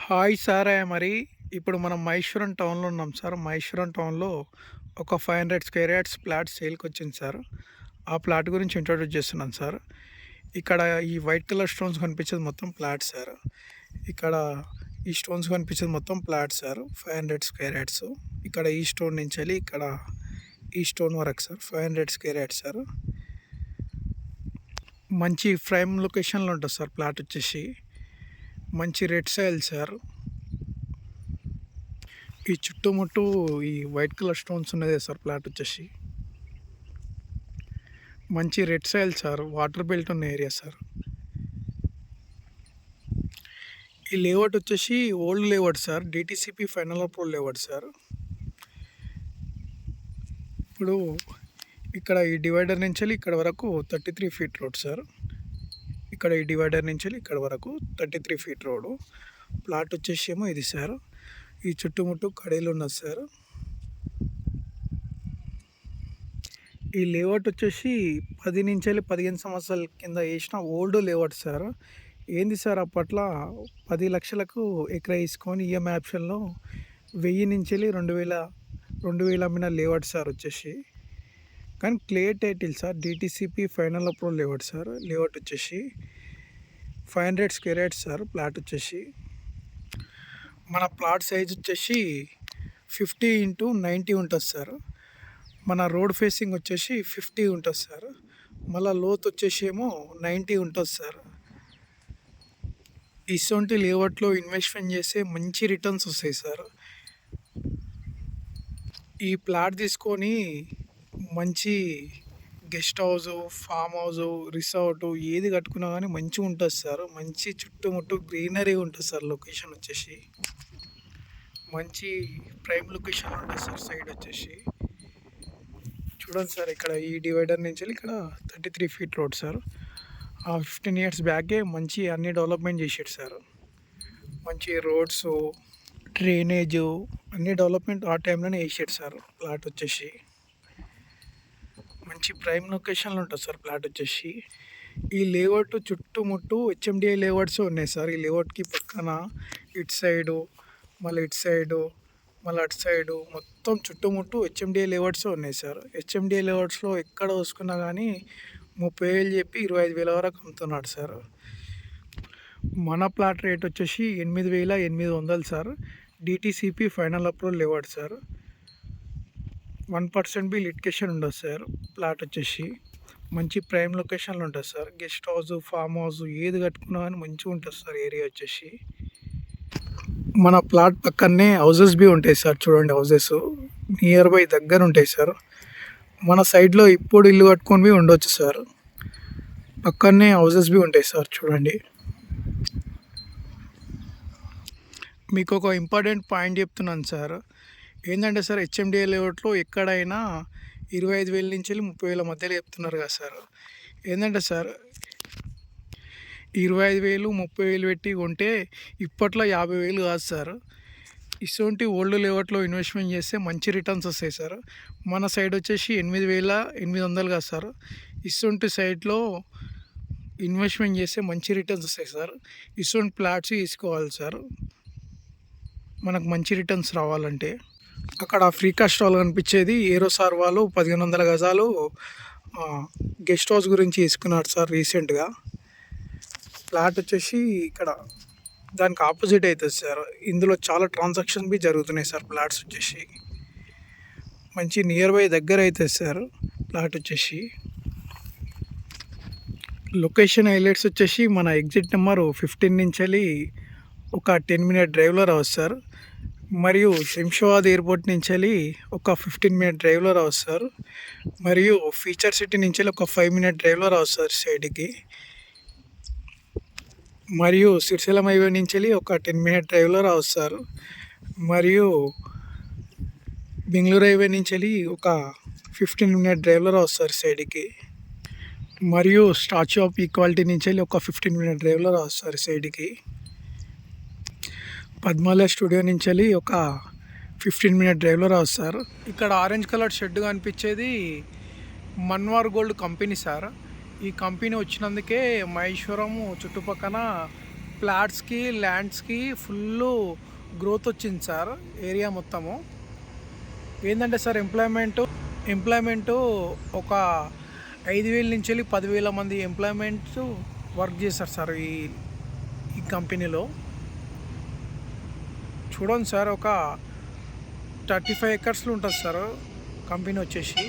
Hi sir. మరి ఇప్పుడు మనం మహేశ్వరం టౌన్‌లో ఉన్నాం సార్. మహేశ్వరం టౌన్‌లో ఒక 500 స్క్వేర్ యార్డ్స్ ప్లాట్ సేల్‌కొచ్చింది సార్. ఆ ప్లాట్ గురించి ఇంట్రొడ్యూస్ చేస్తున్నాను సార్. ఇక్కడ ఈ వైట్ కలర్ స్టోన్స్ కనిపించేది మొత్తం ప్లాట్ సార్. ఇక్కడ ఈ స్టోన్స్ కనిపించేది మొత్తం ప్లాట్ సార్. 500 square yards. ఇక్కడ ఈ స్టోన్ నుంచెల్లి ఇక్కడ ఈ స్టోన్ వరకు సార్. 500 square yards sir. మంచి ప్రైమ్ లొకేషన్‌లో ఉంటుంది సార్ ప్లాట్ వచ్చేసి. మంచి రెడ్ సాయిల్ సార్. ఈ చుట్టుముట్టు ఈ వైట్ కలర్ స్టోన్స్ ఉన్నదే సార్ ప్లాట్ వచ్చేసి. మంచి red soil sir. Water belt ఉన్న ఏరియా సార్. ఈ లేఅవుట్ వచ్చేసి old layout sir. DTCP final approval layout sir. ఇప్పుడు ఇక్కడ ఈ డివైడర్ నుంచి ఇక్కడ వరకు 33 ఫీట్ రోడ్ సార్. ఇక్కడ ఈ డివైడర్ నుంచి ఇక్కడ వరకు 33 ఫీట్ రోడ్. ప్లాట్ వచ్చేసి ఏమో ఇది సార్. ఈ చుట్టుముట్టు కడీలు ఉన్నది సార్. ఈ లేఅవుట్ వచ్చేసి 10 నుంచి 15 సంవత్సరాల కింద వేసిన ఓల్డ్ లేఅవుట్ సార్. ఏంది సార్, అప్పట్లో 10 లక్షలకు ఎకరా తీసుకొని ఈఎంఐ ఆప్షన్లో 1000 నుంచి 2000 అమ్మిన లేఅవుట్ సార్ వచ్చేసి. కానీ clear title sir. DTCP final approval layout sir. Layout వచ్చేసి 500 స్క్వేర్ యార్డ్స్ సార్. ప్లాట్ వచ్చేసి మన ప్లాట్ సైజ్ వచ్చేసి 50x90 ఉంటుంది సార్. మన రోడ్ ఫేసింగ్ వచ్చేసి 50 ఉంటుంది సార్. మళ్ళీ లోత్ వచ్చేసి ఏమో 90 ఉంటుంది సార్. ఇటువంటి లేఅవుట్లో ఇన్వెస్ట్మెంట్ చేస్తే మంచి రిటర్న్స్ వస్తాయి సార్. ఈ ప్లాట్ తీసుకొని మంచి guest house, farm house, resort ఏది కట్టుకున్నా కానీ మంచిగా ఉంటుంది సార్. మంచి చుట్టుముట్టు గ్రీనరీ ఉంటుంది సార్. లొకేషన్ వచ్చేసి మంచి ప్రైమ్ లొకేషన్ ఉంటుంది సార్. సైడ్ వచ్చేసి చూడండి సార్. ఇక్కడ ఈ డివైడర్ నుంచి ఇక్కడ 33 ఫీట్ రోడ్ సార్. 15 ఇయర్స్ బ్యాకే మంచి అన్ని డెవలప్మెంట్ చేసాడు సార్. మంచి రోడ్స్, డ్రైనేజ్ అన్ని డెవలప్మెంట్ ఆ టైంలోనే వేసాడు సార్. ప్లాట్ వచ్చేసి మంచి ప్రైమ్ లొకేషన్లో ఉంటుంది సార్. ప్లాట్ వచ్చేసి ఈ లేఅవుట్ చుట్టుముట్టు హెచ్ఎండిఏ లేఅవుట్స్ ఉన్నాయి సార్. ఈ లేఅవుట్కి పక్కన ఇటు సైడు, మళ్ళీ ఇటు సైడు, మళ్ళీ అటు సైడు మొత్తం చుట్టుముట్టు హెచ్ఎండిఏ లేఅవుట్స్ ఉన్నాయి సార్. హెచ్ఎండిఏ లేఅవుట్స్లో ఎక్కడ చూసుకున్నా కానీ 30,000 చెప్పి 25,000 వరకు అమ్ముతున్నాడు సార్. మన ప్లాట్ రేట్ వచ్చేసి 8,800 sir. DTCP final approval layout sir. 1% బి లిటికేషన్ ఉండదు సార్. ప్లాట్ వచ్చేసి మంచి ప్రైమ్ లొకేషన్లో ఉంటుంది sir. Guest house, farm house ఏది కట్టుకున్నా కానీ మంచిగా ఉంటుంది సార్. ఏరియా వచ్చేసి మన ప్లాట్ పక్కనే హౌజెస్ బి ఉంటాయి సార్. చూడండి, హౌజెస్ నియర్ బై దగ్గర ఉంటాయి సార్. మన సైడ్లో ఇప్పుడు ఇల్లు కట్టుకొని ఉండొచ్చు సార్. పక్కనే హౌజెస్ బి ఉంటాయి సార్. చూడండి, మీకు ఒక ఇంపార్టెంట్ పాయింట్ చెప్తున్నాను సార్. ఏంటంటే సార్, హెచ్ఎండిఏ లేఅవుట్లో ఎక్కడైనా 25,000 నుంచి 30,000 మధ్యలో చెప్తున్నారు కదా సార్. ఏంటంటే సార్, 25,000 30,000 పెట్టి కొంటే ఇప్పట్లో 50,000 కాదు సార్. ఇటువంటి ఓల్డ్ లేఅవుట్లో ఇన్వెస్ట్మెంట్ చేస్తే మంచి రిటర్న్స్ వస్తాయి సార్. మన సైడ్ వచ్చేసి 8,800 కాదు సార్. ఇటువంటి సైడ్లో ఇన్వెస్ట్మెంట్ చేస్తే మంచి రిటర్న్స్ వస్తాయి సార్. ఇటువంటి ప్లాట్స్ తీసుకోవాలి సార్ మనకు మంచి రిటర్న్స్ రావాలంటే. అక్కడ ఫ్రీ కాస్ట్ వాళ్ళు కనిపించేది ఏరో సార్ వాళ్ళు 1,500 గజాలు గెస్ట్ హౌస్ గురించి తీసుకున్నారు సార్ రీసెంట్గా. ప్లాట్ వచ్చేసి ఇక్కడ దానికి ఆపోజిట్ అవుతుంది సార్. ఇందులో చాలా ట్రాన్సాక్షన్ బి జరుగుతున్నాయి సార్. ప్లాట్స్ వచ్చేసి మంచి నియర్ బై దగ్గర అవుతుంది సార్. ప్లాట్ వచ్చేసి లొకేషన్ హైలైట్స్ వచ్చేసి మన ఎగ్జిట్ నెంబర్ 15 నుంచి ఒక 10 మినిట్ డ్రైవ్లో రావచ్చు సార్. మరియు శంషాబాద్ ఎయిర్పోర్ట్ నుంచి ఒక 15 మినిట్ డ్రైవ్లో రావచ్చు సార్. మరియు ఫీచర్ సిటీ నుంచి ఒక 5 మినిట్ డ్రైవ్లో రావచ్చు సార్ సైడ్కి. మరియు శ్రీశైలం హైవే నుంచి ఒక 10 మినిట్ డ్రైవ్లో రావచ్చు సార్. మరియు బెంగళూరు హైవే నుంచి ఒక 15 మినిట్ డ్రైవ్లో రావచ్చు సార్ సైడ్కి. మరియు స్టాచ్యూ ఆఫ్ ఈక్వాలిటీ నుంచి ఒక 15 మినిట్ డ్రైవ్లో రావచ్చు సార్ సైడ్కి. పద్మాలయ స్టూడియో నుంచి ఒక 15 మినిట్ డ్రైవ్లో రావచ్చు సార్. ఇక్కడ ఆరెంజ్ కలర్ షెడ్ కనిపించేది మన్వార్ గోల్డ్ కంపెనీ సార్. ఈ కంపెనీ వచ్చినందుకే మహేశ్వరం చుట్టుపక్కల ప్లాట్స్కి ల్యాండ్స్కి ఫుల్ గ్రోత్ వచ్చింది సార్. ఏరియా మొత్తము ఏంటంటే సార్ ఎంప్లాయ్మెంటు ఒక 5,000 నుంచి వెళ్ళి 10,000 మంది ఎంప్లాయ్మెంట్స్ వర్క్ చేస్తారు సార్ ఈ ఈ కంపెనీలో. చూడండి సార్, ఒక 35 ఎకర్స్లో ఉంటుంది సార్ కంపెనీ వచ్చేసి.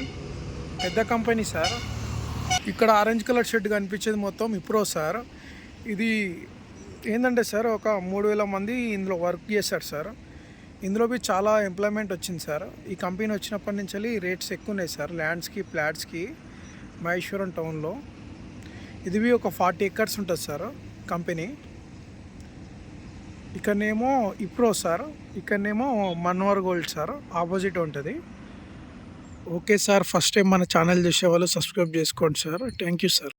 పెద్ద కంపెనీ సార్. ఇక్కడ ఆరెంజ్ కలర్ షెడ్ కనిపించేది మొత్తం ఇప్రో సార్. ఇది ఏంటంటే సార్ ఒక 3,000 మంది ఇందులో వర్క్ చేస్తారు సార్. ఇందులో బి చాలా ఎంప్లాయ్మెంట్ వచ్చింది సార్. ఈ కంపెనీ వచ్చినప్పటి నుంచి రేట్స్ ఎక్కువ ఉన్నాయి సార్ ల్యాండ్స్కి ఫ్లాట్స్కి మహేశ్వరం టౌన్లో. ఇది బి ఒక 40 ఎకర్స్ ఉంటుంది సార్ కంపెనీ. ఇక్కడనేమో ఇప్రో సార్, ఇక్కడనేమో మన్వర్ గోల్డ్ సార్, ఆపోజిట్ ఉంటుంది. ఓకే సార్, ఫస్ట్ టైం మన ఛానల్ చూసే వాళ్ళు సబ్స్క్రైబ్ చేసుకోండి సార్. Thank you sir.